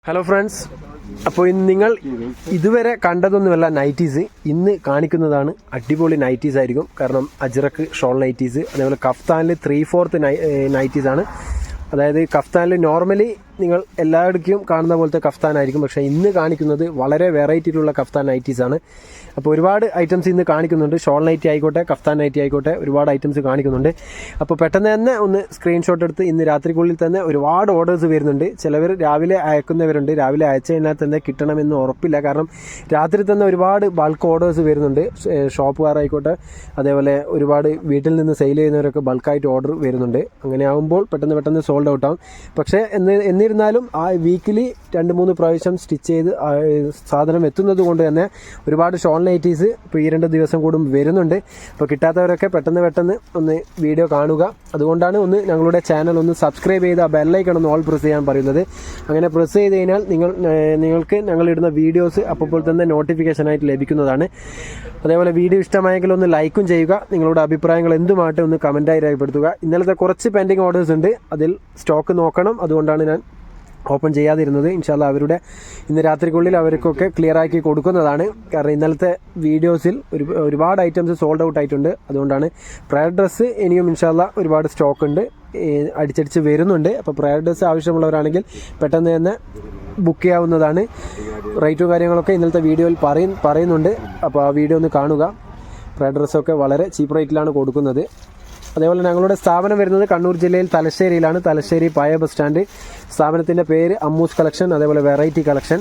Hello friends, അപ്പോൾ നിങ്ങൾ ഇതുവരെ കണ്ടതൊന്നുമല്ല നൈറ്റീസ്. ഇന്ന് കാണിക്കുന്നതാണ് അടിപൊളി നൈറ്റീസ് ആയിരിക്കും. കാരണം അജ്രക്ക് ഷോൾ നൈറ്റീസ്, അതേപോലെ കഫ്താനിൽ 3/4 നൈറ്റീസാണ്. അതായത് കഫ്താനിൽ നോർമലി നിങ്ങൾ എല്ലായിടക്കും കാണുന്ന പോലത്തെ കഫ്താനായിരിക്കും, പക്ഷേ ഇന്ന് കാണിക്കുന്നത് വളരെ വെറൈറ്റിയിലുള്ള കഫ്താൻ നൈറ്റീസാണ്. അപ്പോൾ ഒരുപാട് ഐറ്റംസ് ഇന്ന് കാണിക്കുന്നുണ്ട്. ഷോൾ നൈറ്റി ആയിക്കോട്ടെ, കഫ്താൻ നൈറ്റി ആയിക്കോട്ടെ, ഒരുപാട് ഐറ്റംസ് കാണിക്കുന്നുണ്ട്. അപ്പോൾ പെട്ടെന്ന് തന്നെ ഒന്ന് സ്ക്രീൻഷോട്ട് എടുത്ത് ഇന്ന് രാത്രിക്കുള്ളിൽ തന്നെ ഒരുപാട് ഓർഡേഴ്സ് വരുന്നുണ്ട്. ചിലവർ രാവിലെ അയക്കുന്നവരുണ്ട്. രാവിലെ അയച്ചു കഴിഞ്ഞാൽ തന്നെ കിട്ടണമെന്ന് ഉറപ്പില്ല. കാരണം രാത്രി തന്നെ ഒരുപാട് ബൾക്ക് ഓർഡേഴ്സ് വരുന്നുണ്ട്. ഷോപ്പുകാരായിക്കോട്ടെ, അതേപോലെ ഒരുപാട് വീട്ടിൽ നിന്ന് സെയിൽ ചെയ്യുന്നവരൊക്കെ ബൾക്കായിട്ട് ഓർഡർ വരുന്നുണ്ട്. അങ്ങനെ ആകുമ്പോൾ പെട്ടെന്ന് സോൾഡ് ഔട്ട് ആവും. പക്ഷേ എന്നിരുന്നാലും ആ വീക്കിലി 2-3 പ്രാവശ്യം സ്റ്റിച്ച് ചെയ്ത് സാധനം എത്തുന്നത് കൊണ്ട് തന്നെ ഒരുപാട് ഷോൾ നൈറ്റീസ് ഇപ്പോൾ ഈ 2 ദിവസം കൂടും വരുന്നുണ്ട്. അപ്പോൾ കിട്ടാത്തവരൊക്കെ പെട്ടെന്ന് ഒന്ന് വീഡിയോ കാണുക. അതുകൊണ്ടാണ് ഒന്ന് ഞങ്ങളുടെ ചാനൽ ഒന്ന് സബ്സ്ക്രൈബ് ചെയ്ത് ആ ബെല്ലൈക്കൺ ഒന്ന് ഓൾ പ്രസ് ചെയ്യാൻ പറയുന്നത്. അങ്ങനെ പ്രസ് ചെയ്ത് കഴിഞ്ഞാൽ നിങ്ങൾക്ക് ഞങ്ങളിടുന്ന വീഡിയോസ് അപ്പോൾ തന്നെ നോട്ടിഫിക്കേഷനായിട്ട് ലഭിക്കുന്നതാണ്. അതേപോലെ വീഡിയോ ഇഷ്ടമായെങ്കിൽ ഒന്ന് ലൈക്കും ചെയ്യുക. നിങ്ങളുടെ അഭിപ്രായങ്ങൾ എന്തുമായിട്ട് ഒന്ന് കമൻറ്റായി രേഖപ്പെടുത്തുക. ഇന്നലത്തെ കുറച്ച് പെൻഡിങ് ഓർഡേഴ്സ് ഉണ്ട്, അതിൽ സ്റ്റോക്ക് നോക്കണം. അതുകൊണ്ടാണ് ഞാൻ ഓപ്പൺ ചെയ്യാതിരുന്നത്. ഇൻഷാല്ല അവരുടെ ഇന്ന് രാത്രിക്കുള്ളിൽ അവർക്കൊക്കെ ക്ലിയർ ആക്കി കൊടുക്കുന്നതാണ്. കാരണം ഇന്നലത്തെ വീഡിയോസിൽ ഒരുപാട് ഐറ്റംസ് സോൾഡ് ഔട്ട് ആയിട്ടുണ്ട്. അതുകൊണ്ടാണ് പ്രയർ ഡ്രസ്സ് ഇനിയും ഇൻഷാല്ല ഒരുപാട് സ്റ്റോക്ക് ഉണ്ട്, അടിച്ചടിച്ച് വരുന്നുണ്ട്. അപ്പോൾ പ്രയർ ഡ്രസ്സ് ആവശ്യമുള്ളവരാണെങ്കിൽ പെട്ടെന്ന് തന്നെ ബുക്ക് ചെയ്യാവുന്നതാണ്. റേറ്റും കാര്യങ്ങളൊക്കെ ഇന്നലത്തെ വീഡിയോയിൽ പറയുന്നുണ്ട്. അപ്പോൾ ആ വീഡിയോ ഒന്ന് കാണുക. പ്രയർ ഡ്രസ്സൊക്കെ വളരെ ചീപ്പ് റേറ്റിലാണ് കൊടുക്കുന്നത്. അതേപോലെ ഞങ്ങളുടെ സ്ഥാപനം വരുന്നത് കണ്ണൂർ ജില്ലയിൽ തലശ്ശേരിയിലാണ്. തലശ്ശേരി പഴയ ബസ് സ്റ്റാൻഡ്. സ്ഥാപനത്തിൻ്റെ പേര് അമ്മൂസ് കളക്ഷൻ, അതേപോലെ വെറൈറ്റി കളക്ഷൻ.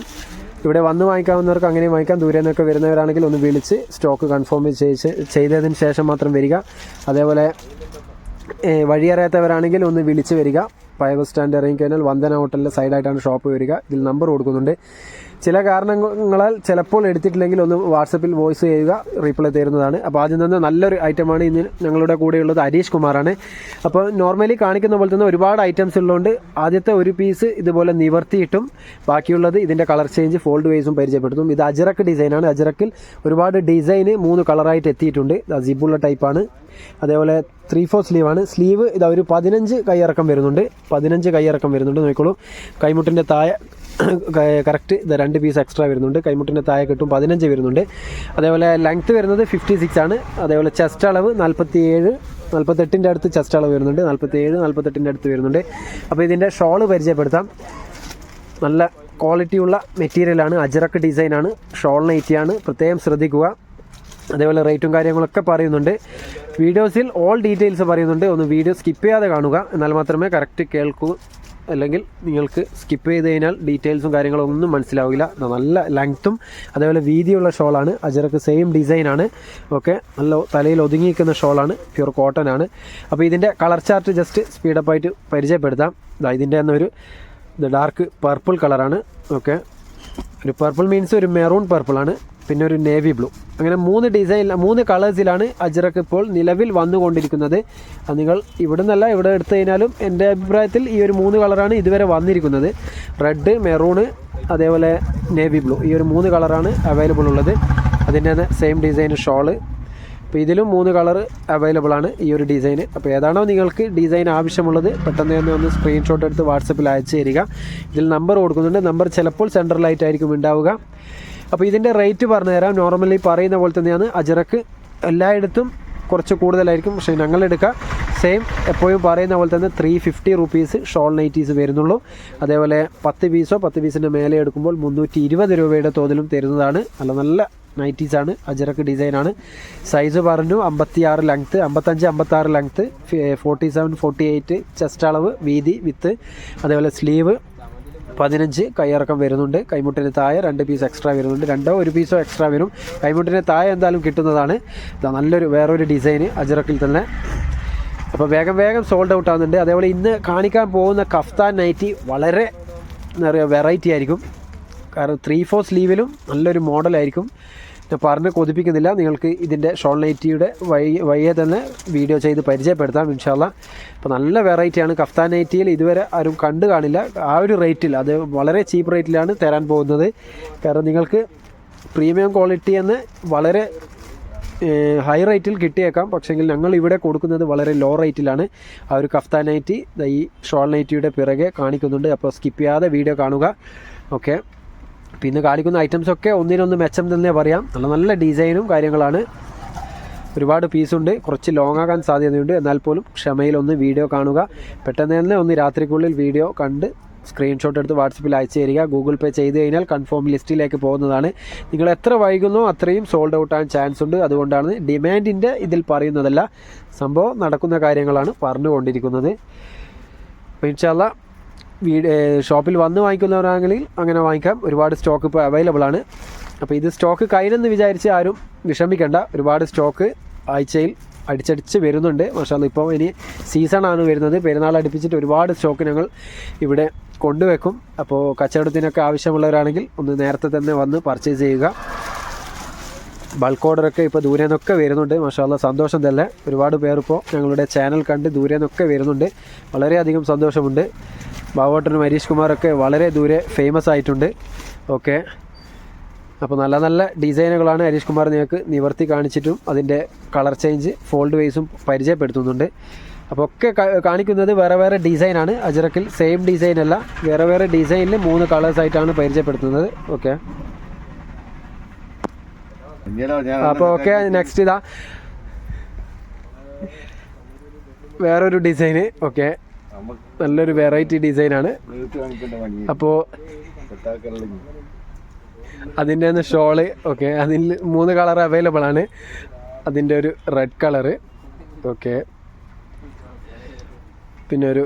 ഇവിടെ വന്ന് വാങ്ങിക്കാവുന്നവർക്ക് അങ്ങനെയും വാങ്ങിക്കാം. ദൂരെ നിന്നൊക്കെ വരുന്നവരാണെങ്കിൽ ഒന്ന് വിളിച്ച് സ്റ്റോക്ക് കൺഫേം ചെയ്തതിന് ശേഷം മാത്രം വരിക. അതേപോലെ വഴിയറിയാത്തവരാണെങ്കിൽ ഒന്ന് വിളിച്ച് വരിക. പഴയ ബസ് സ്റ്റാൻഡ് ഇറങ്ങി കഴിഞ്ഞാൽ വന്ദന ഹോട്ടലിൻ്റെ സൈഡായിട്ടാണ് ഷോപ്പ് വരിക. ഇതിൽ നമ്പർ കൊടുക്കുന്നുണ്ട്. ചില കാരണങ്ങളാൽ ചിലപ്പോൾ എടുത്തിട്ടില്ലെങ്കിൽ ഒന്ന് വാട്സപ്പിൽ വോയിസ് ചെയ്യുക, റീപ്ലൈ തരുന്നതാണ്. അപ്പോൾ ആദ്യം തന്നെ നല്ലൊരു ഐറ്റമാണ് ഇന്ന് ഞങ്ങളുടെ കൂടെയുള്ളത്. ഹരീഷ് കുമാറാണ്. അപ്പോൾ നോർമലി കാണിക്കുന്ന പോലെ തന്നെ ഒരുപാട് ഐറ്റംസ് ഉള്ളതുകൊണ്ട് ആദ്യത്തെ ഒരു പീസ് ഇതുപോലെ നിവർത്തിയിട്ടും ബാക്കിയുള്ളത് ഇതിൻ്റെ കളർ ചേഞ്ച് ഫോൾഡ് വൈസും പരിചയപ്പെടുത്തും. ഇത് അജ്രക്ക് ഡിസൈനാണ്. അജ്രക്കിൽ ഒരുപാട് ഡിസൈന് 3 കളറായിട്ട് എത്തിയിട്ടുണ്ട്. സിബുള്ള ടൈപ്പാണ്. അതേപോലെ 3/4 സ്ലീവാണ്. സ്ലീവ് ഇതാ ഒരു 15 കൈയിറക്കം വരുന്നുണ്ട്. 15 കൈയിറക്കം വരുന്നുണ്ട്. നോക്കിക്കോളൂ, കൈമുട്ടിൻ്റെ താഴെ കറക്റ്റ് ഇത് 2 പീസ് എക്സ്ട്രാ വരുന്നുണ്ട്. കൈമുട്ടിൻ്റെ താഴെ കിട്ടും 15 വരുന്നുണ്ട്. അതേപോലെ ലെങ്ത്ത് വരുന്നത് 56 ആണ്. അതേപോലെ ചെസ്റ്റ് അളവ് 48 അടുത്ത് ചെസ്റ്റ് അളവ് വരുന്നുണ്ട്. 47-48 അടുത്ത് വരുന്നുണ്ട്. അപ്പോൾ ഇതിൻ്റെ ഷോള് പരിചയപ്പെടുത്താം. നല്ല ക്വാളിറ്റിയുള്ള മെറ്റീരിയലാണ്. അജ്രക്ക് ഡിസൈനാണ്. ഷോൾ നൈറ്റിയാണ്. പ്രത്യേകം ശ്രദ്ധിക്കുക. അതേപോലെ റേറ്റും കാര്യങ്ങളൊക്കെ പറയുന്നുണ്ട്. വീഡിയോസിൽ ഓൾ ഡീറ്റെയിൽസ് പറയുന്നുണ്ട്. ഒന്ന് വീഡിയോ സ്കിപ്പ് ചെയ്യാതെ കാണുക, എന്നാൽ മാത്രമേ കറക്റ്റ് കേൾക്കൂ. അല്ലെങ്കിൽ നിങ്ങൾക്ക് സ്കിപ്പ് ചെയ്ത് കഴിഞ്ഞാൽ ഡീറ്റെയിൽസും കാര്യങ്ങളൊന്നും മനസ്സിലാവില്ല. നല്ല ലെങ്ത്തും അതേപോലെ വീതിയുള്ള ഷോളാണ്. അജ്രക്ക് സെയിം ഡിസൈനാണ്. ഓക്കെ, നല്ല തലയിൽ ഒതുങ്ങിയിരിക്കുന്ന ഷോളാണ്. പ്യൂർ കോട്ടൺ ആണ്. അപ്പോൾ ഇതിൻ്റെ കളർ ചാർട്ട് ജസ്റ്റ് സ്പീഡപ്പായിട്ട് പരിചയപ്പെടുത്താം. ഇതിൻ്റെ തന്നെ ഒരു ഡാർക്ക് പർപ്പിൾ കളറാണ്. ഓക്കെ, ഒരു പർപ്പിൾ മീൻസ് ഒരു മെറൂൺ പർപ്പിളാണ്. പിന്നെ ഒരു നേവി ബ്ലൂ. അങ്ങനെ 3 കളേഴ്സിലാണ് അജ്രക്ക് ഇപ്പോൾ നിലവിൽ വന്നുകൊണ്ടിരിക്കുന്നത്. നിങ്ങൾ ഇവിടെ നിന്നല്ല, ഇവിടെ എടുത്തു കഴിഞ്ഞാലും എൻ്റെ അഭിപ്രായത്തിൽ ഈ ഒരു 3 കളറാണ് ഇതുവരെ വന്നിരിക്കുന്നത്. റെഡ്, മെറൂണ്, അതേപോലെ നേവി ബ്ലൂ. ഈ ഒരു 3 കളറാണ് അവൈലബിൾ ഉള്ളത്. അതിൻ്റെ തന്നെ സെയിം ഡിസൈൻ ഷോള്. അപ്പോൾ ഇതിലും 3 കളർ അവൈലബിൾ ആണ് ഈ ഒരു ഡിസൈന്. അപ്പോൾ ഏതാണോ നിങ്ങൾക്ക് ഡിസൈൻ ആവശ്യമുള്ളത് പെട്ടെന്ന് തന്നെ ഒന്ന് സ്ക്രീൻഷോട്ട് എടുത്ത് വാട്സപ്പിൽ അയച്ചു തരിക. ഇതിൽ നമ്പർ കൊടുക്കുന്നുണ്ട്. നമ്പർ ചിലപ്പോൾ സെൻട്രലായിട്ടായിരിക്കും ഉണ്ടാവുക. അപ്പോൾ ഇതിൻ്റെ റേറ്റ് പറഞ്ഞു തരാം. നോർമലി പറയുന്ന പോലെ തന്നെയാണ്. അജ്രക്ക് എല്ലായിടത്തും കുറച്ച് കൂടുതലായിരിക്കും, പക്ഷേ ഞങ്ങളെടുക്കുക സെയിം എപ്പോഴും പറയുന്ന പോലെ തന്നെ 350 റുപ്പീസ് ഷോൾ നൈറ്റീസ് വരുന്നുള്ളൂ. അതേപോലെ 10 പീസിൻ്റെ മേലെ എടുക്കുമ്പോൾ 320 രൂപയുടെ തോതിലും തരുന്നതാണ്. നല്ല നൈറ്റീസാണ്. അജ്രക്ക് ഡിസൈനാണ്. സൈസ് പറഞ്ഞു 56 ലെങ്ത്ത്, 55-56 ലെങ്ത്ത്, 47-48 ചെസ്റ്റ് അളവ്, വീതി വിത്ത്. അതേപോലെ സ്ലീവ് 15 കൈയിറക്കം വരുന്നുണ്ട്. കൈമുട്ടിന് താഴെ 2 പീസ് എക്സ്ട്രാ വരുന്നുണ്ട്. 1 പീസോ എക്സ്ട്രാ വരും. കൈമുട്ടിന് താഴെ എന്തായാലും കിട്ടുന്നതാണ്. നല്ലൊരു വേറൊരു ഡിസൈന് അജ്രക്കിൽ തന്നെ. അപ്പോൾ വേഗം സോൾഡ് ഔട്ട് ആകുന്നുണ്ട്. അതേപോലെ ഇന്ന് കാണിക്കാൻ പോകുന്ന കഫ്താൻ നൈറ്റി വളരെ വെറൈറ്റി ആയിരിക്കും. കാരണം 3/4 സ്ലീവിലും നല്ലൊരു മോഡലായിരിക്കും. ഞാൻ പറഞ്ഞ് കൊതിപ്പിക്കുന്നില്ല. നിങ്ങൾക്ക് ഇതിൻ്റെ ഷോൾ നൈറ്റിയുടെ വഴിയെ തന്നെ വീഡിയോ ചെയ്ത് പരിചയപ്പെടുത്താം ഇൻഷാല്ല. അപ്പോൾ നല്ല വെറൈറ്റിയാണ്. കഫ്താൻ നൈറ്റിയിൽ ഇതുവരെ ആരും കണ്ടു കാണില്ല ആ ഒരു റേറ്റിൽ. അത് വളരെ ചീപ്പ് റേറ്റിലാണ് തരാൻ പോകുന്നത്. കാരണം നിങ്ങൾക്ക് പ്രീമിയം ക്വാളിറ്റി എന്ന് വളരെ ഹൈ റേറ്റിൽ കിട്ടിയേക്കാം. പക്ഷേങ്കിൽ ഞങ്ങൾ ഇവിടെ കൊടുക്കുന്നത് വളരെ ലോ റേറ്റിലാണ്. ആ ഒരു കഫ്താൻ നൈറ്റി ഈ ഷോൾ നൈറ്റിയുടെ പിറകെ കാണിക്കുന്നുണ്ട്. അപ്പോൾ സ്കിപ്പ് ചെയ്യാതെ വീഡിയോ കാണുക. ഓക്കെ. പിന്നെ കാണിക്കുന്ന ഐറ്റംസൊക്കെ ഒന്നിനൊന്ന് മെച്ചം തന്നെ പറയാം. നല്ല നല്ല ഡിസൈനും കാര്യങ്ങളാണ്. ഒരുപാട് പീസുണ്ട്, കുറച്ച് ലോങ് ആകാൻ സാധ്യതയുണ്ട്. എന്നാൽ പോലും ക്ഷമയിലൊന്ന് വീഡിയോ കാണുക. പെട്ടെന്ന് തന്നെ ഒന്ന് രാത്രിക്കുള്ളിൽ വീഡിയോ കണ്ട് സ്ക്രീൻഷോട്ട് എടുത്ത് വാട്സപ്പിൽ അയച്ചു തരിക. ഗൂഗിൾ പേ ചെയ്ത് കഴിഞ്ഞാൽ കൺഫേം ലിസ്റ്റിലേക്ക് പോകുന്നതാണ്. നിങ്ങൾ എത്ര വൈകുന്നോ അത്രയും സോൾഡ് ഔട്ട് ആകാൻ ചാൻസ് ഉണ്ട്. അതുകൊണ്ടാണ് ഡിമാൻഡിൻ്റെ ഇതിൽ പറയുന്നതല്ല, സംഭവം നടക്കുന്ന കാര്യങ്ങളാണ് പറഞ്ഞുകൊണ്ടിരിക്കുന്നത്. അപ്പോൾ ഇൻഷാല്ലാ ഷോപ്പിൽ വന്ന് വാങ്ങിക്കുന്നവരാണെങ്കിൽ അങ്ങനെ വാങ്ങിക്കാം. ഒരുപാട് സ്റ്റോക്ക് ഇപ്പോൾ അവൈലബിൾ ആണ്. അപ്പോൾ ഇത് സ്റ്റോക്ക് കഴിഞ്ഞെന്ന് വിചാരിച്ച് ആരും വിഷമിക്കേണ്ട. ഒരുപാട് സ്റ്റോക്ക് ആഴ്ചയിൽ അടിച്ചടിച്ച് വരുന്നുണ്ട്. മാഷാഅല്ലാ ഇപ്പോൾ ഇനി സീസണാണ് വരുന്നത്. പെരുന്നാൾ അടുപ്പിച്ചിട്ട് ഒരുപാട് സ്റ്റോക്ക് ഞങ്ങൾ ഇവിടെ കൊണ്ടുവെക്കും. അപ്പോൾ കച്ചവടത്തിനൊക്കെ ആവശ്യമുള്ളവരാണെങ്കിൽ ഒന്ന് നേരത്തെ തന്നെ വന്ന് പർച്ചേസ് ചെയ്യുക. ബൾക്ക് ഓർഡറൊക്കെ ഇപ്പോൾ ദൂരെ നിന്നൊക്കെ വരുന്നുണ്ട്. മാഷാഅല്ലാ സന്തോഷം തന്നെ. ഒരുപാട് പേർ ഇപ്പോൾ ഞങ്ങളുടെ ചാനൽ കണ്ട് ദൂരെ നിന്നൊക്കെ വരുന്നുണ്ട്. വളരെയധികം സന്തോഷമുണ്ട്. ബാബോട്ടനും ഹരീഷ് കുമാറൊക്കെ വളരെ ദൂരെ ഫേമസ് ആയിട്ടുണ്ട്. ഓക്കെ. അപ്പോൾ നല്ല നല്ല ഡിസൈനുകളാണ് ഹരീഷ് കുമാർ നിങ്ങൾക്ക് നിവർത്തി കാണിച്ചിട്ടും അതിൻ്റെ കളർ ചേഞ്ച് ഫോൾഡ് വൈസും പരിചയപ്പെടുത്തുന്നുണ്ട്. അപ്പോൾ ഒക്കെ കാണിക്കുന്നത് വേറെ വേറെ ഡിസൈനാണ്. അജ്രക്കിൽ സെയിം ഡിസൈൻ അല്ല, വേറെ വേറെ ഡിസൈനിൽ 3 കളേഴ്സായിട്ടാണ് പരിചയപ്പെടുത്തുന്നത്. ഓക്കെ. അപ്പോൾ ഓക്കെ, നെക്സ്റ്റ് ഇതാ വേറൊരു ഡിസൈന്. ഓക്കെ, നല്ലൊരു വെറൈറ്റി ഡിസൈനാണ്. അപ്പോൾ അതിൻ്റെ ഒന്ന് ഷോള്. ഓക്കെ, അതിൽ 3 കളർ അവൈലബിൾ ആണ്. അതിൻ്റെ ഒരു റെഡ് കളറ്, ഓക്കെ, പിന്നെ ഒരു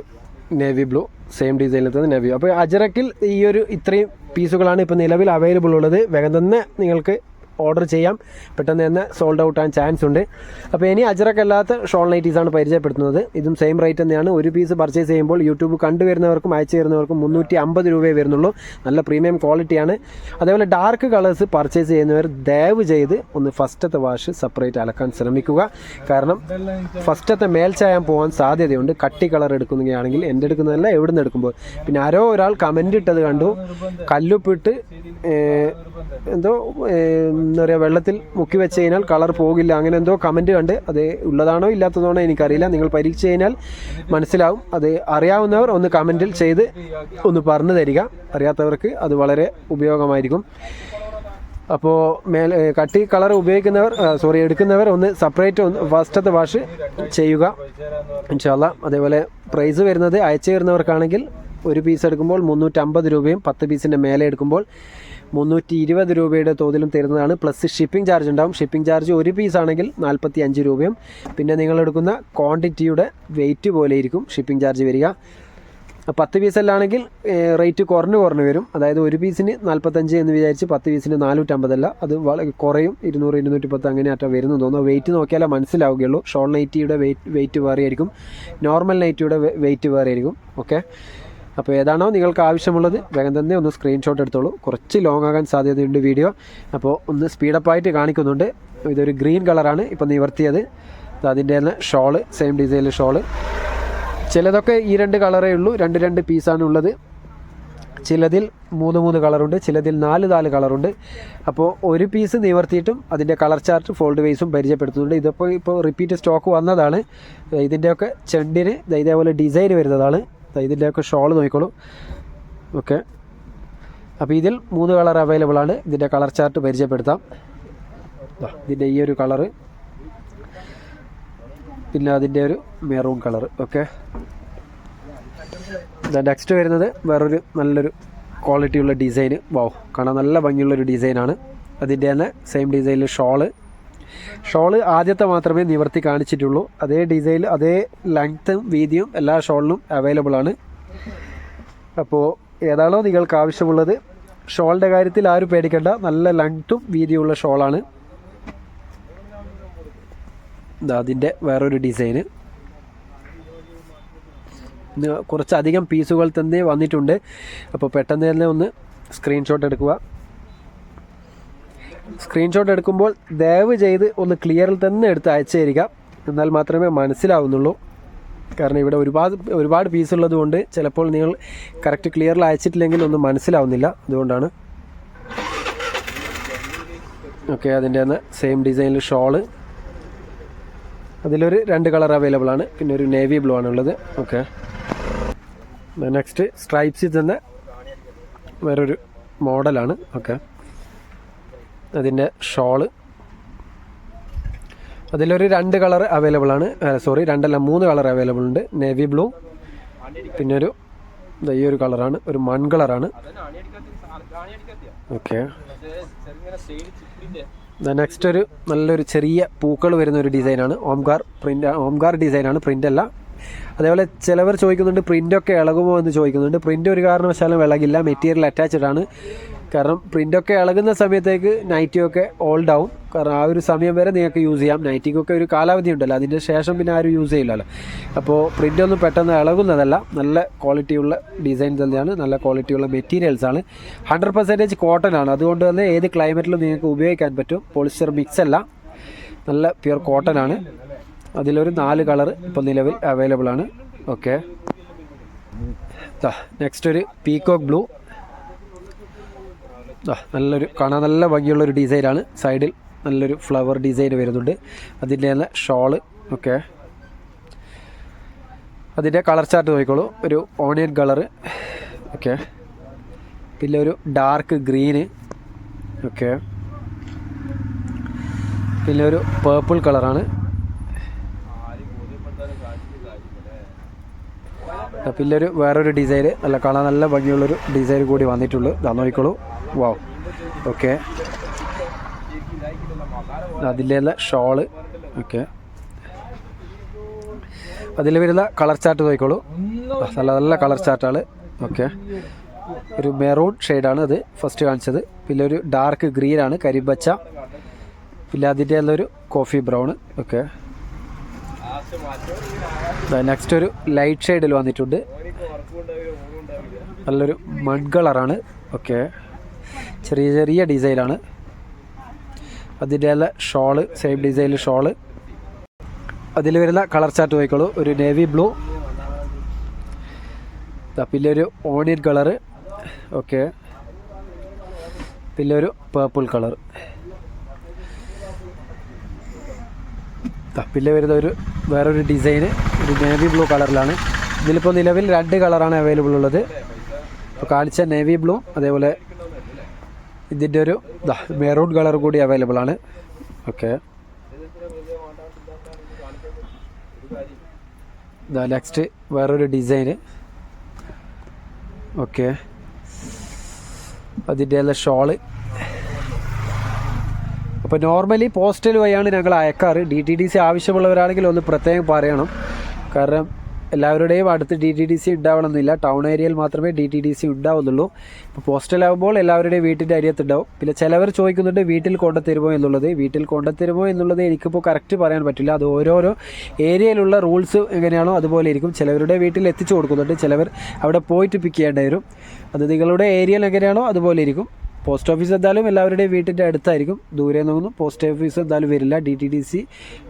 നേവി ബ്ലൂ, സെയിം ഡിസൈനിലെത്തുന്നത് നേവി. അപ്പോൾ അജ്രക്കിൽ ഈ ഒരു ഇത്രയും പീസുകളാണ് ഇപ്പോൾ നിലവിൽ അവൈലബിൾ ഉള്ളത്. വേഗം തന്നെ നിങ്ങൾക്ക് ഓർഡർ ചെയ്യാം. പെട്ടെന്ന് തന്നെ സോൾഡ് ഔട്ട് ആകാൻ ചാൻസ് ഉണ്ട്. അപ്പോൾ ഇനി അജ്രക്കല്ലാത്ത ഷോൾ നൈറ്റീസാണ് പരിചയപ്പെടുത്തുന്നത്. ഇതും സെയിം റേറ്റ് തന്നെയാണ്. ഒരു പീസ് പർച്ചേസ് ചെയ്യുമ്പോൾ യൂട്യൂബ് കണ്ടുവരുന്നവർക്കും അയച്ചു തരുന്നവർക്കും 350 രൂപയെ വരുന്നുള്ളൂ. നല്ല പ്രീമിയം ക്വാളിറ്റിയാണ്. അതേപോലെ ഡാർക്ക് കളേഴ്സ് പർച്ചേസ് ചെയ്യുന്നവർ ദയവ് ചെയ്ത് ഒന്ന് ഫസ്റ്റത്തെ വാഷ് സെപ്പറേറ്റ് അലക്കാൻ ശ്രമിക്കുക. കാരണം ഫസ്റ്റത്തെ മേൽച്ചായാൻ പോകാൻ സാധ്യതയുണ്ട്. കട്ടി കളർ എടുക്കുകയാണെങ്കിൽ എൻ്റെ എടുക്കുന്നതല്ല, എവിടെ നിന്ന് എടുക്കുമ്പോൾ. പിന്നെ ആരോ ഒരാൾ കമൻ്റ് ഇട്ടത് കണ്ടു, കല്ലുപ്പിട്ട് എന്തോ എന്താ പറയുക, വെള്ളത്തിൽ മുക്കി വെച്ച് കഴിഞ്ഞാൽ കളർ പോകില്ല, അങ്ങനെ എന്തോ കമൻറ്റ് കണ്ട്. അത് ഉള്ളതാണോ ഇല്ലാത്തതാണോ എനിക്കറിയില്ല. നിങ്ങൾ പരീക്ഷിച്ച് കഴിഞ്ഞാൽ മനസ്സിലാവും. അത് അറിയാവുന്നവർ ഒന്ന് കമൻറ്റിൽ ചെയ്ത് ഒന്ന് പറഞ്ഞു തരിക. അറിയാത്തവർക്ക് അത് വളരെ ഉപയോഗമായിരിക്കും. അപ്പോൾ കട്ടി കളർ ഉപയോഗിക്കുന്നവർ എടുക്കുന്നവർ ഒന്ന് സെപ്പറേറ്റ് ഒന്ന് ഫസ്റ്റത്തെ വാഷ് ചെയ്യുക ഇൻഷാല്ലാ. അതേപോലെ പ്രൈസ് വരുന്നത് അയച്ചു തരുന്നവർക്കാണെങ്കിൽ ഒരു പീസ് എടുക്കുമ്പോൾ 350 രൂപയും 10 പീസിൻ്റെ മേലെ എടുക്കുമ്പോൾ 320 രൂപയുടെ തോതിലും തരുന്നതാണ്. പ്ലസ് ഷിപ്പിംഗ് ചാർജ് ഉണ്ടാവും. ഷിപ്പിംഗ് ചാർജ് ഒരു പീസാണെങ്കിൽ 45 രൂപയും. പിന്നെ നിങ്ങളെടുക്കുന്ന ക്വാണ്ടിറ്റിയുടെ വെയിറ്റ് പോലെ ഇരിക്കും ഷിപ്പിംഗ് ചാർജ് വരിക. 10 പീസല്ലാണെങ്കിൽ റേറ്റ് കുറഞ്ഞു വരും. അതായത് ഒരു പീസിന് 45 എന്ന് വിചാരിച്ച് 10 പീസിന് 450 അല്ല, അത് കുറയും. 200 210 അങ്ങനെ ആറ്റാ വരുന്നു തോന്നുന്നു. വെയിറ്റ് നോക്കിയാലേ മനസ്സിലാവുകയുള്ളൂ. ഷോൾ നൈറ്റിയുടെ വെയിറ്റ് വേറെ ആയിരിക്കും, നോർമൽ നൈറ്റിയുടെ വെയിറ്റ് വേറെ ആയിരിക്കും. ഓക്കെ. അപ്പോൾ ഏതാണോ നിങ്ങൾക്ക് ആവശ്യമുള്ളത് വേഗം തന്നെ ഒന്ന് സ്ക്രീൻഷോട്ട് എടുത്തോളൂ. കുറച്ച് ലോങ് ആകാൻ സാധ്യതയുണ്ട് വീഡിയോ. അപ്പോൾ ഒന്ന് സ്പീഡപ്പായിട്ട് കാണിക്കുന്നുണ്ട്. ഇതൊരു ഗ്രീൻ കളറാണ് ഇപ്പോൾ നിവർത്തിയത്. അതിൻ്റെ തന്നെ ഷോള് സെയിം ഡിസൈനിൽ ഷോള്. ചിലതൊക്കെ ഈ 2 കളറേ ഉള്ളൂ, 2 പീസാണ് ഉള്ളത്. ചിലതിൽ 3 കളറുണ്ട്, ചിലതിൽ 4 കളറുണ്ട്. അപ്പോൾ ഒരു പീസ് നിവർത്തിയിട്ടും അതിൻ്റെ കളർ ചാർട്ട് ഫോൾഡ് വൈസും പരിചയപ്പെടുത്തുന്നുണ്ട്. ഇപ്പോൾ റിപ്പീറ്റ് സ്റ്റോക്ക് വന്നതാണ്. ഇതിൻ്റെയൊക്കെ ചെണ്ടിന് ഇതേപോലെ ഡിസൈൻ വരുന്നതാണ്. ഇതിൻ്റെയൊക്കെ ഷോള് നോക്കിക്കോളൂ. ഓക്കെ. അപ്പോൾ ഇതിൽ 3 കളർ അവൈലബിൾ ആണ്. ഇതിൻ്റെ കളർ ചാർട്ട് പരിചയപ്പെടുത്താം. ഇതിൻ്റെ ഈ ഒരു കളറ്, പിന്നെ അതിൻ്റെ ഒരു മെറൂൺ കളർ. ഓക്കെ. നെക്സ്റ്റ് വരുന്നത് വേറൊരു നല്ലൊരു ക്വാളിറ്റിയുള്ള ഡിസൈന്. കാണാൻ നല്ല ഭംഗിയുള്ളൊരു ഡിസൈനാണ്. അതിൻ്റെ തന്നെ സെയിം ഡിസൈനിൽ ഷോള് ആദ്യത്തെ മാത്രമേ നിവർത്തി കാണിച്ചിട്ടുള്ളൂ. അതേ ഡിസൈനിൽ അതേ ലെങ്ത്തും വീതിയും എല്ലാ ഷോളിലും അവൈലബിൾ ആണ്. അപ്പോൾ ഏതാണോ നിങ്ങൾക്ക് ആവശ്യമുള്ളത്, ഷോളിൻ്റെ കാര്യത്തിൽ ആരും പേടിക്കേണ്ട. നല്ല ലെങ്ത്തും വീതിയുള്ള ഷോളാണ്. അതിൻ്റെ വേറൊരു ഡിസൈന്. കുറച്ചധികം പീസുകൾ തന്നെ വന്നിട്ടുണ്ട്. അപ്പോൾ പെട്ടെന്ന് തന്നെ ഒന്ന് സ്ക്രീൻഷോട്ട് എടുക്കുക. സ്ക്രീൻഷോട്ട് എടുക്കുമ്പോൾ ദയവ് ചെയ്ത് ഒന്ന് ക്ലിയറിൽ തന്നെ എടുത്ത് അയച്ചു തരിക. എന്നാൽ മാത്രമേ മനസ്സിലാവുന്നുള്ളൂ. കാരണം ഇവിടെ ഒരുപാട് പീസുള്ളത് കൊണ്ട് ചിലപ്പോൾ നിങ്ങൾ കറക്റ്റ് ക്ലിയറിൽ അയച്ചിട്ടില്ലെങ്കിൽ ഒന്നും മനസ്സിലാവുന്നില്ല. അതുകൊണ്ടാണ്. ഓക്കെ. അതിൻ്റെ തന്നെ സെയിം ഡിസൈനിൽ ഷോള്. അതിലൊരു 2 കളർ അവൈലബിൾ ആണ്. പിന്നെ ഒരു നേവി ബ്ലൂ ആണുള്ളത്. ഓക്കെ. നെക്സ്റ്റ് സ്ട്രൈപ്സിൽ തന്നെ വേറൊരു മോഡലാണ്. ഓക്കെ, അതിൻ്റെ ഷോള് അതിലൊരു 2 കളർ അവൈലബിൾ ആണ്. സോറി 2 അല്ല 3 കളർ അവൈലബിൾ ഉണ്ട്. നേവി ബ്ലൂ, പിന്നെ ഈ ഒരു കളറാണ്, ഒരു മൺ കളറാണ്. ഓക്കെ, നെക്സ്റ്റ് ഒരു നല്ലൊരു ചെറിയ പൂക്കൾ വരുന്ന ഒരു ഡിസൈനാണ്. ഓംകാർ ഡിസൈനാണ്, പ്രിൻ്റ് അല്ല. അതേപോലെ ചിലവർ ചോദിക്കുന്നുണ്ട് പ്രിൻ്റൊക്കെ ഇളകുമോ എന്ന് ചോദിക്കുന്നുണ്ട്. പ്രിൻ്റ് ഒരു കാരണവശാലും ഇളകില്ല, മെറ്റീരിയൽ അറ്റാച്ച്ഡ് ആണ്. കാരണം പ്രിൻ്റൊക്കെ ഇളകുന്ന സമയത്തേക്ക് നൈറ്റിയൊക്കെ ഓൾഡ് ആവും. കാരണം ആ ഒരു സമയം വരെ നിങ്ങൾക്ക് യൂസ് ചെയ്യാം. നൈറ്റിക്കൊക്കെ ഒരു കാലാവധി ഉണ്ടല്ലോ, അതിൻ്റെ ശേഷം പിന്നെ ആരും യൂസ് ചെയ്യില്ലല്ലോ. അപ്പോൾ പ്രിൻ്റൊന്നും പെട്ടെന്ന് ഇളകുന്നതല്ല, നല്ല ക്വാളിറ്റിയുള്ള ഡിസൈൻ തന്നെയാണ്, നല്ല ക്വാളിറ്റിയുള്ള മെറ്റീരിയൽസാണ്. 100% കോട്ടൺ ആണ്. അതുകൊണ്ട് തന്നെ ഏത് ക്ലൈമറ്റിലും നിങ്ങൾക്ക് ഉപയോഗിക്കാൻ പറ്റും. പോളിസ്റ്റർ മിക്സ് അല്ല, നല്ല പ്യുർ കോട്ടൺ ആണ്. അതിലൊരു 4 കളർ ഇപ്പോൾ നിലവിൽ അവൈലബിൾ ആണ്. ഓക്കെ, നെക്സ്റ്റ് ഒരു പീകോക്ക് ബ്ലൂ. നല്ലൊരു കാണാൻ നല്ല ഭംഗിയുള്ളൊരു ഡിസൈനാണ്. സൈഡിൽ നല്ലൊരു ഫ്ലവർ ഡിസൈൻ വരുന്നുണ്ട്. അതിൻ്റെ തന്നെ ഷോള്. ഓക്കെ, അതിൻ്റെ കളർ ചാർട്ട് നോക്കിക്കോളൂ. ഒരു ഓണിയൻ കളറ്. ഓക്കെ, പിന്നെ ഒരു ഡാർക്ക് ഗ്രീന്. ഓക്കെ, പിന്നെ ഒരു പേർപ്പിൾ കളറാണ്. പിന്നെ വേറൊരു ഡിസൈൻ, നല്ല കാണാൻ നല്ല ഭംഗിയുള്ളൊരു ഡിസൈൻ കൂടി വന്നിട്ടുള്ളൂ. നോക്കിക്കോളൂ. വാവ്. ഓക്കെ, അതിൻ്റെ ഷോള്. ഓക്കെ, അതിൽ വരുന്ന കളർ ചാർട്ട് നോക്കിക്കോളൂ. നല്ല നല്ല കളർ ചാർട്ടാണ്. ഓക്കെ, ഒരു മെറൂൺ ഷെയ്ഡാണ് അത് ഫസ്റ്റ് കാണിച്ചത്. പിന്നെ ഒരു ഡാർക്ക് ഗ്രീനാണ്, കരിമ്പച്ച. പിന്നെ അതിൻ്റെ ഒരു കോഫി ബ്രൗൺ. ഓക്കെ, നെക്സ്റ്റ് ഒരു ലൈറ്റ് ഷെയ്ഡിൽ വന്നിട്ടുണ്ട്. നല്ലൊരു മൺ കളറാണ്. ഓക്കെ, ചെറിയ ചെറിയ ഡിസൈനാണ്. അതിൻ്റെ ഷോള് സെയിം ഡിസൈനിൽ ഷോള്. അതിൽ വരുന്ന കളർ ചാർട്ട് നോക്കിക്കോളൂ. ഒരു നേവി ബ്ലൂ, പിന്നെ ഒരു ഓണിയൻ കളറ്. ഓക്കെ, പിന്നെ ഒരു പേർപ്പിൾ കളർ. പിന്നെ വരുന്ന വേറൊരു ഡിസൈന് ഒരു നേവി ബ്ലൂ കളറിലാണ്. ഇതിലിപ്പോൾ നിലവിൽ 2 കളറാണ് അവൈലബിൾ ഉള്ളത്. ഇപ്പോൾ കാണിച്ച നേവി ബ്ലൂ, അതേപോലെ ഇതിൻ്റെ ഒരു മെറൂൺ കളർ കൂടി അവൈലബിൾ ആണ്. ഓക്കെ, നെക്സ്റ്റ് വേറൊരു ഡിസൈന്. ഓക്കെ, അതിൻ്റെ ഷോള്. അപ്പോൾ നോർമലി പോസ്റ്റൽ വഴിയാണ് ഞങ്ങൾ അയക്കാറ്. DTDC ആവശ്യമുള്ളവരാണെങ്കിൽ ഒന്ന് പ്രത്യേകം പറയണം. കാരണം എല്ലാവരുടെയും അടുത്ത് DTDC ഉണ്ടാവണമെന്നില്ല. ടൗൺ ഏരിയയിൽ മാത്രമേ DTDC ഉണ്ടാവുന്നുള്ളൂ. ഇപ്പോൾ പോസ്റ്റലാകുമ്പോൾ എല്ലാവരുടെയും വീട്ടിൻ്റെ അരിയത്തുണ്ടാവും. പിന്നെ ചിലവർ ചോദിക്കുന്നുണ്ട് വീട്ടിൽ കൊണ്ടുത്തരുമോ എന്നുള്ളത്. വീട്ടിൽ കൊണ്ടുത്തരുമോ എന്നുള്ളത് എനിക്കിപ്പോൾ കറക്റ്റ് പറയാൻ പറ്റില്ല. അത് ഓരോരോ ഏരിയയിലുള്ള റൂൾസ് എങ്ങനെയാണോ അതുപോലെ ഇരിക്കും. ചിലവരുടെ വീട്ടിൽ എത്തിച്ചു കൊടുക്കുന്നുണ്ട്, ചിലവർ അവിടെ പോയിട്ട് പിക്ക് ചെയ്യേണ്ടി വരും. അത് നിങ്ങളുടെ ഏരിയയിൽ എങ്ങനെയാണോ അതുപോലെ ഇരിക്കും. പോസ്റ്റ് ഓഫീസ് എന്തായാലും എല്ലാവരുടെയും വീട്ടിൻ്റെ അടുത്തായിരിക്കും. ദൂരെ നിന്നൊന്നും പോസ്റ്റ് ഓഫീസ് എന്തായാലും വരില്ല. DTDC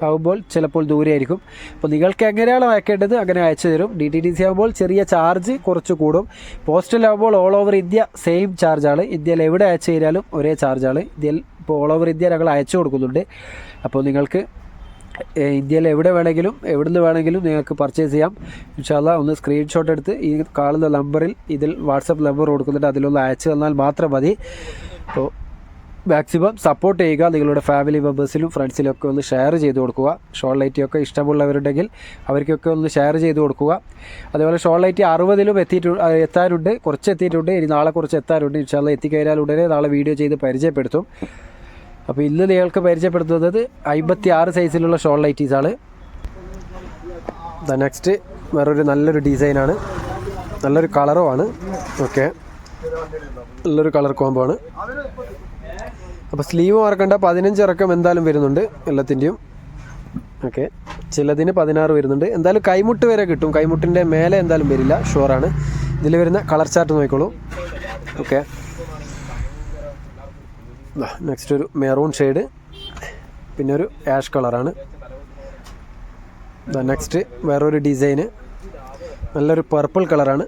ആകുമ്പോൾ ചിലപ്പോൾ ദൂരെ ആയിരിക്കും. അപ്പോൾ നിങ്ങൾക്ക് എങ്ങനെയാണോ അയക്കേണ്ടത് അങ്ങനെ അയച്ചു തരും. DTDC ആകുമ്പോൾ ചെറിയ ചാർജ് കുറച്ച് കൂടും. പോസ്റ്റലാകുമ്പോൾ ഓൾ ഓവർ ഇന്ത്യ സെയിം ചാർജാണ്. ഇന്ത്യയിൽ എവിടെ അയച്ചു കഴിഞ്ഞാലും ഒരേ ചാർജാണ്. ഇന്ത്യയിൽ ഇപ്പോൾ ഓൾ ഓവർ ഇന്ത്യ ഞങ്ങൾ അയച്ചു കൊടുക്കുന്നുണ്ട്. അപ്പോൾ നിങ്ങൾക്ക് ഇന്ത്യയിൽ എവിടെ നിന്ന് വേണമെങ്കിലും നിങ്ങൾക്ക് പർച്ചേസ് ചെയ്യാം. ഇൻഷാ അല്ലാഹ് ഒന്ന് സ്ക്രീൻഷോട്ട് എടുത്ത് ഈ കാണുന്ന നമ്പറിൽ ഇതിൽ വാട്സപ്പ് നമ്പർ കൊടുക്കുന്നുണ്ട്, അതിലൊന്ന് അയച്ചു തന്നാൽ മാത്രം മതി. അപ്പോൾ മാക്സിമം സപ്പോർട്ട് ചെയ്യുക. നിങ്ങളുടെ ഫാമിലി മെമ്പേഴ്സിലും ഫ്രണ്ട്സിലൊക്കെ ഒന്ന് ഷെയർ ചെയ്ത് കൊടുക്കുക. ഷോൾ ലൈറ്റിയൊക്കെ ഇഷ്ടമുള്ളവരുണ്ടെങ്കിൽ അവർക്കൊക്കെ ഒന്ന് ഷെയർ ചെയ്ത് കൊടുക്കുക. അതേപോലെ ഷോൾ ലൈറ്റ് 60-ലും എത്താറുണ്ട്, കുറച്ച് എത്തിയിട്ടുണ്ട്. ഇനി നാളെ കുറച്ച് എത്താറുണ്ട്. ഇൻഷാ അല്ലാഹ് എത്തിക്കഴിഞ്ഞാൽ ഉടനെ നാളെ വീഡിയോ ചെയ്ത് പരിചയപ്പെടുത്തും. അപ്പോൾ ഇന്ന് നിങ്ങൾക്ക് പരിചയപ്പെടുത്തുന്നത് 56 സൈസിലുള്ള ഷോൾ ലൈറ്റീസാണ്. നെക്സ്റ്റ് വേറൊരു നല്ലൊരു ഡിസൈനാണ്, നല്ലൊരു കളറുമാണ്. ഓക്കെ, നല്ലൊരു കളർ കോംബോ ആണ്. അപ്പോൾ സ്ലീവ് മറക്കണ്ട, 15 ഇറക്കം എന്തായാലും വരുന്നുണ്ട് എല്ലാത്തിൻ്റെയും. ഓക്കെ, ചിലതിന് 16 വരുന്നുണ്ട്. എന്തായാലും കൈമുട്ട് വരെ കിട്ടും, കൈമുട്ടിൻ്റെ മേലെ എന്തായാലും വരില്ല, ഷുവറാണ്. ഇതിൽ വരുന്ന കളർ ചാർട്ട് നോക്കിക്കോളൂ. ഓക്കെ, നെക്സ്റ്റ് ഒരു മെറൂൺ ഷെയ്ഡ്, പിന്നെ ഒരു ആഷ് കളറാണ്. നെക്സ്റ്റ് വേറൊരു ഡിസൈന്, നല്ലൊരു പർപ്പിൾ കളറാണ്.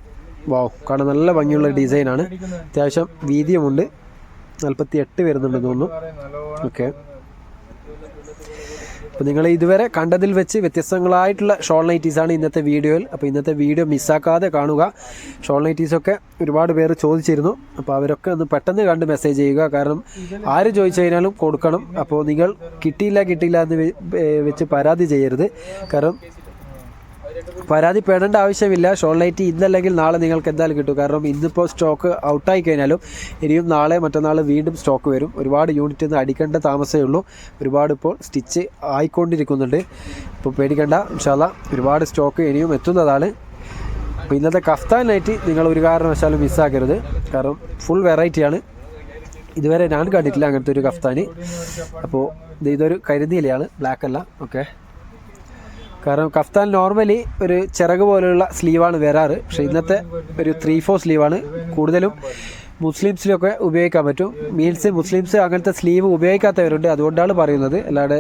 വാവ്, കാണാൻ നല്ല ഭംഗിയുള്ള ഡിസൈനാണ്. അത്യാവശ്യം വീതിയുമുണ്ട്, 48 വരുന്നുണ്ടെന്ന് തോന്നുന്നു. ഓക്കെ, അപ്പോൾ നിങ്ങൾ ഇതുവരെ കണ്ടതിൽ വെച്ച് വ്യത്യസ്തങ്ങളായിട്ടുള്ള ഷോൾ നൈറ്റീസാണ് ഇന്നത്തെ വീഡിയോയിൽ. അപ്പോൾ ഇന്നത്തെ വീഡിയോ മിസ്സാക്കാതെ കാണുക. ഷോൾ നൈറ്റീസൊക്കെ ഒരുപാട് പേര് ചോദിച്ചിരുന്നു. അപ്പോൾ അവരൊക്കെ ഒന്ന് പെട്ടെന്ന് കണ്ട് മെസ്സേജ് ചെയ്യുക. കാരണം ആര് ചോദിച്ചു കഴിഞ്ഞാലും കൊടുക്കണം. അപ്പോൾ നിങ്ങൾ കിട്ടിയില്ല എന്ന് വെച്ച് പരാതി ചെയ്യരുത്. കാരണം പരാതിപ്പെടേണ്ട ആവശ്യമില്ല. ഷോൾ നൈറ്റി ഇന്നല്ലെങ്കിൽ നാളെ നിങ്ങൾക്ക് എന്തായാലും കിട്ടും. കാരണം ഇന്നിപ്പോൾ സ്റ്റോക്ക് ഔട്ടായി കഴിഞ്ഞാലും ഇനിയും നാളെ മറ്റന്നാൾ വീണ്ടും സ്റ്റോക്ക് വരും. ഒരുപാട് യൂണിറ്റ് ഒന്നും അടിക്കേണ്ട താമസമേ ഉള്ളൂ. ഒരുപാട് ഇപ്പോൾ സ്റ്റിച്ച് ആയിക്കൊണ്ടിരിക്കുന്നുണ്ട്. ഇപ്പോൾ പേടിക്കേണ്ട, ഇൻഷാ അല്ലാ ഒരുപാട് സ്റ്റോക്ക് ഇനിയും എത്തുന്നതാണ്. അപ്പോൾ ഇന്നത്തെ കഫ്താൻ നൈറ്റി നിങ്ങൾ ഒരു കാരണവശാലും മിസ്സാക്കരുത്. കാരണം ഫുൾ വെറൈറ്റിയാണ്. ഇതുവരെ ഞാൻ കണ്ടിട്ടില്ല അങ്ങനത്തെ ഒരു കഫ്താന്. അപ്പോൾ ഇതൊരു കരിനീലയാണ്, ബ്ലാക്ക് അല്ല. ഓക്കെ, കാരണം കഫ്താൻ നോർമലി ഒരു ചിറക് പോലെയുള്ള സ്ലീവാണ് വരാറ്. പക്ഷേ ഇന്നത്തെ ഒരു 3/4 സ്ലീവാണ്. കൂടുതലും മുസ്ലിംസിലൊക്കെ ഉപയോഗിക്കാൻ പറ്റും. മീൻസ് മുസ്ലിംസ് അങ്ങനത്തെ സ്ലീവ് ഉപയോഗിക്കാത്തവരുണ്ട്, അതുകൊണ്ടാണ് പറയുന്നത്. അല്ലാതെ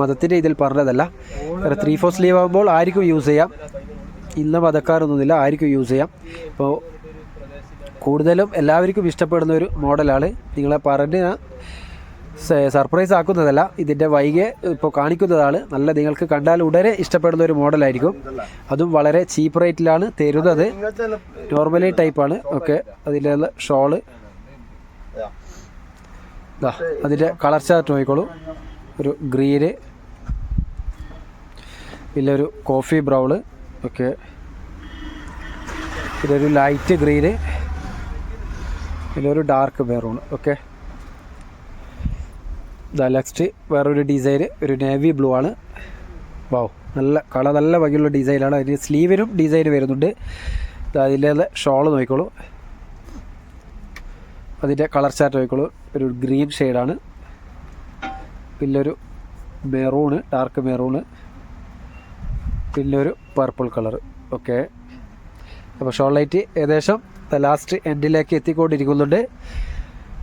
മതത്തിൻ്റെ ഇതിൽ പറഞ്ഞതല്ല. കാരണം 3/4 സ്ലീവ് ആകുമ്പോൾ ആർക്കും യൂസ് ചെയ്യാം. ഇന്ന മതക്കാരൊന്നുമില്ല, ആർക്കും യൂസ് ചെയ്യാം. അപ്പോൾ കൂടുതലും എല്ലാവർക്കും ഇഷ്ടപ്പെടുന്ന ഒരു മോഡലാണ്. നിങ്ങളെ പറഞ്ഞ് സർപ്രൈസ് ആക്കുന്നതല്ല, ഇതിൻ്റെ വൈകെ ഇപ്പോൾ കാണിക്കുന്നതാണ്. നല്ല നിങ്ങൾക്ക് കണ്ടാൽ ഉടനെ ഇഷ്ടപ്പെടുന്ന ഒരു മോഡലായിരിക്കും. അതും വളരെ ചീപ്പ് റേറ്റിലാണ് തരുന്നത്. നോർമലി ടൈപ്പാണ്. ഓക്കെ, അതിൻ്റെ ഷോള് അതിൻ്റെ കളർ ചാർട്ട് നോക്കിക്കോളൂ. ഒരു ഗ്രീന്, പിന്നെ ഒരു കോഫി ബ്രൗണ്. ഓക്കെ, പിന്നെ ഒരു ലൈറ്റ് ഗ്രീന്, പിന്നെ ഒരു ഡാർക്ക് മെറൂൺ. ഓക്കെ, നെക്സ്റ്റ് വേറൊരു ഡിസൈന് ഒരു നേവി ബ്ലൂ ആണ്. വാവ്, നല്ല ഭംഗിയുള്ള ഡിസൈനാണ്. അതിന് സ്ലീവിനും ഡിസൈൻ വരുന്നുണ്ട്. അതിൻ്റെ ഷോള് നോക്കിക്കോളൂ. അതിൻ്റെ കളർ ചാർട്ട് നോക്കിക്കോളൂ. ഒരു ഗ്രീൻ ഷെയ്ഡാണ്. പിന്നെ ഒരു മെറൂണ്, ഡാർക്ക് മെറൂണ്, പിന്നെ ഒരു പർപ്പിൾ കളർ. ഓക്കെ, അപ്പോൾ ഷോൾ ലൈറ്റ് ഏകദേശം ലാസ്റ്റ് എൻഡിലേക്ക് എത്തിക്കൊണ്ടിരിക്കുന്നുണ്ട്.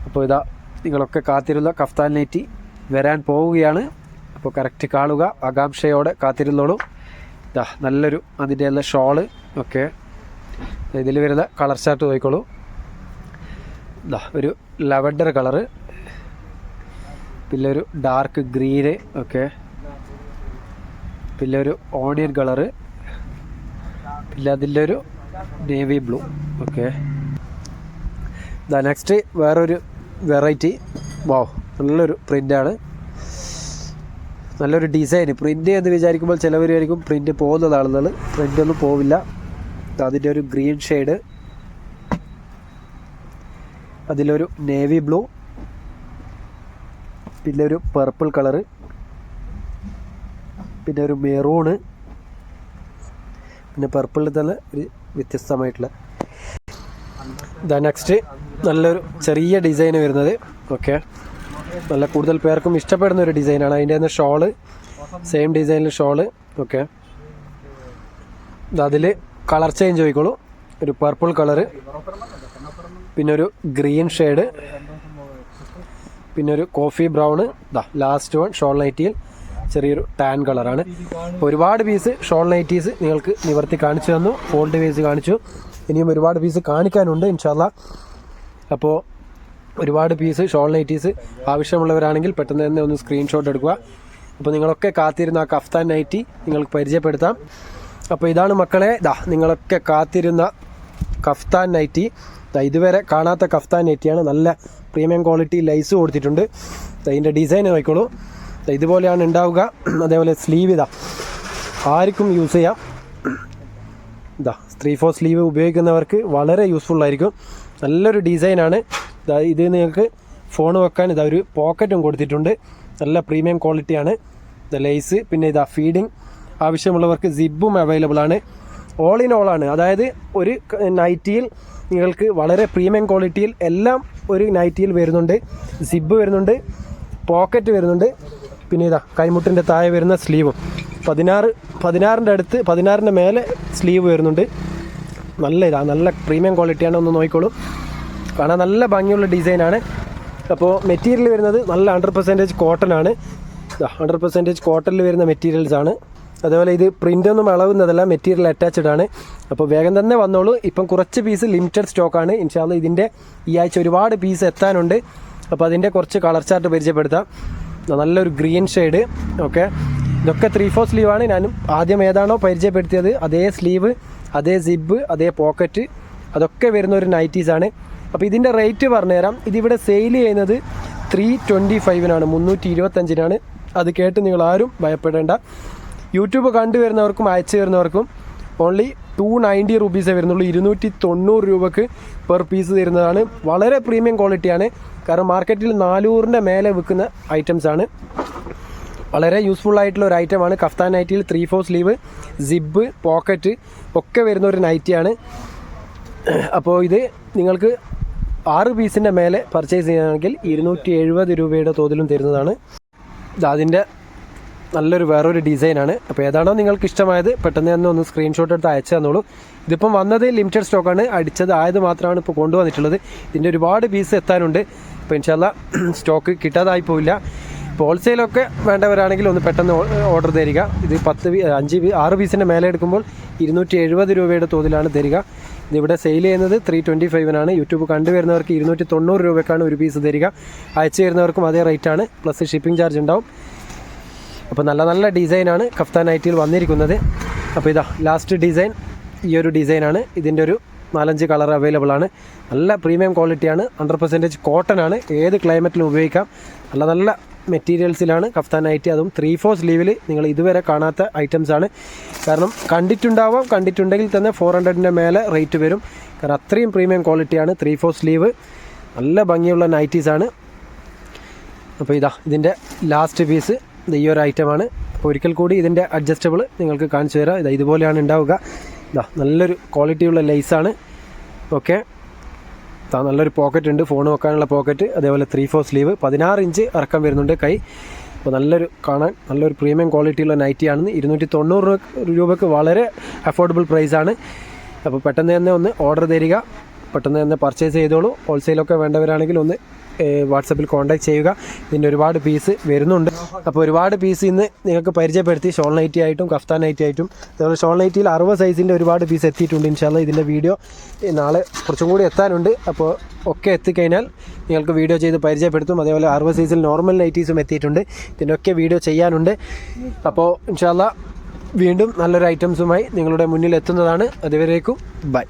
അപ്പോൾ ഇതാ നിങ്ങളൊക്കെ കാത്തിരുന്ന കഫ്താൻ നൈറ്റി വരാൻ പോവുകയാണ്. അപ്പോൾ കറക്റ്റ് കാണുക, ആകാംക്ഷയോടെ കാത്തിരുന്നോളൂ. ഇതാ നല്ലൊരു അതിൻ്റെ എല്ലാ ഷോള്. ഓക്കെ, ഇതിൽ വരുന്ന കളർ ചാർട്ട് നോക്കിക്കോളൂ. ഇതാ ഒരു ലാവൻഡർ കളറ്, പിന്നെ ഒരു ഡാർക്ക് ഗ്രീന്. ഓക്കെ, പിന്നെ ഒരു ഓണിയൻ കളറ്, പിന്നെ അതിൻ്റെ ഒരു നേവി ബ്ലൂ. ഓക്കെ, ഇതാ നെക്സ്റ്റ് വേറൊരു വെറൈറ്റി. വാവ്, നല്ലൊരു പ്രിൻ്റാണ്, നല്ലൊരു ഡിസൈൻ. പ്രിൻ്റ് എന്ന് വിചാരിക്കുമ്പോൾ ചിലവരായിരിക്കും പ്രിൻ്റ് പോകുന്നതാണെന്നുള്ളത്. പ്രിൻ്റൊന്നും പോവില്ല. അതിൻ്റെ ഒരു ഗ്രീൻ ഷെയ്ഡ്, അതിലൊരു നേവി ബ്ലൂ, പിന്നെ ഒരു പർപ്പിൾ കളറ്, പിന്നെ ഒരു മെറൂണ്, പിന്നെ പർപ്പിളിൽ തന്നെ ഒരു വ്യത്യസ്തമായിട്ടുള്ള. ഇതാ നെക്സ്റ്റ് നല്ലൊരു ചെറിയ ഡിസൈൻ വരുന്നത്. ഓക്കെ, നല്ല കൂടുതൽ പേർക്കും ഇഷ്ടപ്പെടുന്ന ഒരു ഡിസൈനാണ്. അതിൻ്റെ തന്നെ ഷോള് സെയിം ഡിസൈനിൽ ഷോള്. ഓക്കെ, അതിൽ കളർ ചേഞ്ച് നോക്കിക്കോളൂ. ഒരു പർപ്പിൾ കളറ്, പിന്നെ ഒരു ഗ്രീൻ ഷെയ്ഡ്, പിന്നെ ഒരു coffee brown. Last one shawl നൈറ്റിയിൽ ചെറിയൊരു ടാൻ കളറാണ്. ഒരുപാട് പീസ് ഷോൾ നൈറ്റീസ് നിങ്ങൾക്ക് നിവർത്തി കാണിച്ചു തന്നു. ഫോൾഡ് പീസ് കാണിച്ചു. ഇനിയും ഒരുപാട് പീസ് കാണിക്കാനുണ്ട് ഇൻഷാ അല്ലാ. അപ്പോൾ ഒരുപാട് പീസ് ഷോൾ നൈറ്റീസ് ആവശ്യമുള്ളവരാണെങ്കിൽ പെട്ടെന്ന് തന്നെ ഒന്ന് സ്ക്രീൻഷോട്ട് എടുക്കുക. അപ്പോൾ നിങ്ങളൊക്കെ കാത്തിരുന്ന ആ കഫ്താൻ നൈറ്റി നിങ്ങൾക്ക് പരിചയപ്പെടുത്താം. അപ്പോൾ ഇതാണ് മക്കളെ, നിങ്ങളൊക്കെ കാത്തിരുന്ന കഫ്താൻ നൈറ്റി. ഇതുവരെ കാണാത്ത കഫ്താൻ നൈറ്റിയാണ്. നല്ല പ്രീമിയം ക്വാളിറ്റി ലൈസ് കൊടുത്തിട്ടുണ്ട്. ഇതിൻ്റെ ഡിസൈൻ നോക്കിക്കോളൂ. ഇതുപോലെയാണ് ഉണ്ടാവുക. അതേപോലെ സ്ലീവ് ആർക്കും യൂസ് ചെയ്യാം. 3/4 സ്ലീവ് ഉപയോഗിക്കുന്നവർക്ക് വളരെ യൂസ്ഫുള്ളായിരിക്കും. നല്ലൊരു ഡിസൈനാണ്. ഇത് നിങ്ങൾക്ക് ഫോൺ വെക്കാൻ ഒരു പോക്കറ്റും കൊടുത്തിട്ടുണ്ട്. നല്ല പ്രീമിയം ക്വാളിറ്റിയാണ്. ലേസ്, പിന്നെ ഫീഡിങ് ആവശ്യമുള്ളവർക്ക് സിബും അവൈലബിൾ ആണ്. ഓൾ ഇൻ ഓൾ ആണ്. അതായത് ഒരു നൈറ്റിയിൽ നിങ്ങൾക്ക് വളരെ പ്രീമിയം ക്വാളിറ്റിയിൽ എല്ലാം ഒരു നൈറ്റിയിൽ വരുന്നുണ്ട്. സിബ് വരുന്നുണ്ട്, പോക്കറ്റ് വരുന്നുണ്ട്, പിന്നെ കൈമുട്ടിൻ്റെ താഴെ വരുന്ന സ്ലീവും 16 അടുത്ത് 16 മേലെ സ്ലീവ് വരുന്നുണ്ട്. നല്ല പ്രീമിയം ക്വാളിറ്റിയാണ്. ഒന്ന് നോക്കിക്കോളൂ. കാണാൻ നല്ല ഭംഗിയുള്ള ഡിസൈനാണ്. അപ്പോൾ മെറ്റീരിയൽ വരുന്നത് നല്ല 100% കോട്ടൺ ആണ്. 100% കോട്ടണിൽ വരുന്ന മെറ്റീരിയൽസാണ്. അതേപോലെ ഇത് പ്രിൻ്റൊന്നും അളവുന്നതല്ല, മെറ്റീരിയൽ അറ്റാച്ച്ഡ് ആണ്. അപ്പോൾ വേഗം തന്നെ വന്നോളൂ. ഇപ്പം കുറച്ച് പീസ് ലിമിറ്റഡ് സ്റ്റോക്കാണ്. ഇൻഷാ അല്ലാ ഇതിൻ്റെ ഈ ആഴ്ച ഒരുപാട് പീസ് എത്താനുണ്ട്. അപ്പോൾ അതിൻ്റെ കുറച്ച് കളർ ചാർട്ട് പരിചയപ്പെടുത്താം. നല്ലൊരു ഗ്രീൻ ഷെയ്ഡ്. ഓക്കെ, ഇതൊക്കെ 3/4 സ്ലീവാണ്. ഞാനും ആദ്യം ഏതാണോ പരിചയപ്പെടുത്തിയത് അതേ സ്ലീവ്, അതേ സിബ്, അതേ പോക്കറ്റ് അതൊക്കെ വരുന്ന ഒരു നൈറ്റീസാണ്. അപ്പോൾ ഇതിൻ്റെ റേറ്റ് പറഞ്ഞുതരാം. ഇതിവിടെ സെയിൽ ചെയ്യുന്നത് 325-നാണ്, 325-നാണ്. അത് കേട്ട് നിങ്ങൾ ആരും ഭയപ്പെടേണ്ട. യൂട്യൂബ് കണ്ടുവരുന്നവർക്കും അയച്ചു വരുന്നവർക്കും ഓൺലി 290 റുപ്പീസേ വരുന്നുള്ളൂ. 290 രൂപക്ക് പെർ പീസ് തരുന്നതാണ്. വളരെ പ്രീമിയം ക്വാളിറ്റിയാണ്. കാരണം മാർക്കറ്റിൽ 400-ൻ്റെ മേലെ വിൽക്കുന്ന ഐറ്റംസാണ്. വളരെ യൂസ്ഫുൾ ആയിട്ടുള്ള ഒരു ഐറ്റമാണ്. കഫ്താൻ നൈറ്റിയിൽ 3/4 സ്ലീവ്, സിബ്, പോക്കറ്റ് ഒക്കെ വരുന്ന ഒരു നൈറ്റിയാണ്. അപ്പോൾ ഇത് നിങ്ങൾക്ക് 6 പീസിൻ്റെ മേലെ പർച്ചേസ് ചെയ്യുകയാണെങ്കിൽ 270 രൂപയുടെ തോതിലും തരുന്നതാണ്. അതിൻ്റെ നല്ലൊരു വേറൊരു ഡിസൈനാണ്. അപ്പോൾ ഏതാണോ നിങ്ങൾക്ക് ഇഷ്ടമായത് പെട്ടെന്ന് തന്നെ ഒന്ന് സ്ക്രീൻഷോട്ട് എടുത്ത് അയച്ചു തന്നോളൂ. ഇതിപ്പം വന്നത് ലിമിറ്റഡ് സ്റ്റോക്കാണ്, ആയത് മാത്രമാണ് ഇപ്പോൾ കൊണ്ടുവന്നിട്ടുള്ളത്. ഇതിൻ്റെ ഒരുപാട് പീസ് എത്താനുണ്ട്. അപ്പോൾ ഇൻഷാല്ലാ സ്റ്റോക്ക് കിട്ടാതായി പോയില്ല. ഇപ്പോൾ ഹോൾസെയിലൊക്കെ വേണ്ടവരാണെങ്കിൽ ഒന്ന് പെട്ടെന്ന് ഓർഡർ തരിക. ഇത് 6 പീസിൻ്റെ മേലെ എടുക്കുമ്പോൾ 270 രൂപയുടെ തോതിലാണ് തരിക. ഇതിവിടെ സെയിൽ ചെയ്യുന്നത് 325-നാണ്. യൂട്യൂബ് കണ്ടുവരുന്നവർക്ക് 290 രൂപയ്ക്കാണ് ഒരു പീസ് തരിക. അയച്ചു വരുന്നവർക്കും അതേ റേറ്റാണ്, പ്ലസ് ഷിപ്പിംഗ് ചാർജ് ഉണ്ടാവും. അപ്പോൾ നല്ല നല്ല ഡിസൈനാണ് കഫ്താൻ നൈറ്റിയിൽ വന്നിരിക്കുന്നത്. അപ്പോൾ ഇതാ ലാസ്റ്റ് ഡിസൈൻ ഈ ഒരു ഡിസൈനാണ്. ഇതിൻ്റെ ഒരു 4-5 കളർ അവൈലബിൾ ആണ്. നല്ല പ്രീമിയം ക്വാളിറ്റിയാണ്. 100% കോട്ടൺ ആണ്. ഏത് ക്ലൈമറ്റിലും ഉപയോഗിക്കാം. നല്ല നല്ല മെറ്റീരിയൽസിലാണ് കഫ്താൻ നൈറ്റി. അതും 3/4 സ്ലീവിൽ നിങ്ങൾ ഇതുവരെ കാണാത്ത ഐറ്റംസാണ്. കാരണം കണ്ടിട്ടുണ്ടെങ്കിൽ തന്നെ 400-ൻ്റെ മേലെ റേറ്റ് വരും. കാരണം അത്രയും പ്രീമിയം ക്വാളിറ്റിയാണ്. 3/4 സ്ലീവ് നല്ല ഭംഗിയുള്ള നൈറ്റീസാണ്. അപ്പോൾ ഇതാ ഇതിൻ്റെ ലാസ്റ്റ് പീസ് ഈ ഒരു ഐറ്റമാണ്. അപ്പോൾ ഒരിക്കൽ കൂടി ഇതിൻ്റെ അഡ്ജസ്റ്റബിൾ നിങ്ങൾക്ക് കാണിച്ചു തരാം. ഇതുപോലെയാണ് ഉണ്ടാവുക. നല്ലൊരു ക്വാളിറ്റിയുള്ള ലേസാണ്. ഓക്കെ, നല്ലൊരു പോക്കറ്റ് ഉണ്ട്, ഫോൺ വെക്കാനുള്ള പോക്കറ്റ്. അതേപോലെ 3/4 സ്ലീവ്, 16 ഇഞ്ച് ഇറക്കം വരുന്നുണ്ട് കൈ. അപ്പോൾ നല്ലൊരു പ്രീമിയം ക്വാളിറ്റിയുള്ള നൈറ്റിയാണെന്ന്. 290 രൂപയ്ക്ക് വളരെ അഫോർഡബിൾ പ്രൈസാണ്. അപ്പോൾ പെട്ടെന്ന് തന്നെ ഒന്ന് ഓർഡർ തരിക, പെട്ടെന്ന് തന്നെ പർച്ചേസ് ചെയ്തോളൂ. ഹോൾസെയിലൊക്കെ വേണ്ടവരാണെങ്കിൽ ഒന്ന് വാട്സപ്പിൽ കോൺടാക്ട് ചെയ്യുക. ഇതിൻ്റെ ഒരുപാട് പീസ് വരുന്നുണ്ട്. അപ്പോൾ ഒരുപാട് പീസ് ഇന്ന് നിങ്ങൾക്ക് പരിചയപ്പെടുത്തി. ഷോൾ നൈറ്റി ആയിട്ടും കഫ്താൻ നൈറ്റി ആയിട്ടും. അതുപോലെ ഷോൾ നൈറ്റിയിൽ 60 സൈസിൻ്റെ ഒരുപാട് പീസ് എത്തിയിട്ടുണ്ട്. ഇൻഷാല്ലാ ഇതിൻ്റെ വീഡിയോ നാളെ കുറച്ചും കൂടി എത്താനുണ്ട്. അപ്പോൾ ഒക്കെ എത്തിക്കഴിഞ്ഞാൽ നിങ്ങൾക്ക് വീഡിയോ ചെയ്ത് പരിചയപ്പെടുത്തും. അതേപോലെ 60 സൈസിൽ നോർമൽ നൈറ്റീസും എത്തിയിട്ടുണ്ട്. ഇതിൻ്റെ ഒക്കെ വീഡിയോ ചെയ്യാനുണ്ട്. അപ്പോൾ ഇൻഷാല്ലാ വീണ്ടും നല്ലൊരു ഐറ്റംസുമായി നിങ്ങളുടെ മുന്നിൽ എത്തുന്നതാണ്. അതുവരേക്കും ബൈ.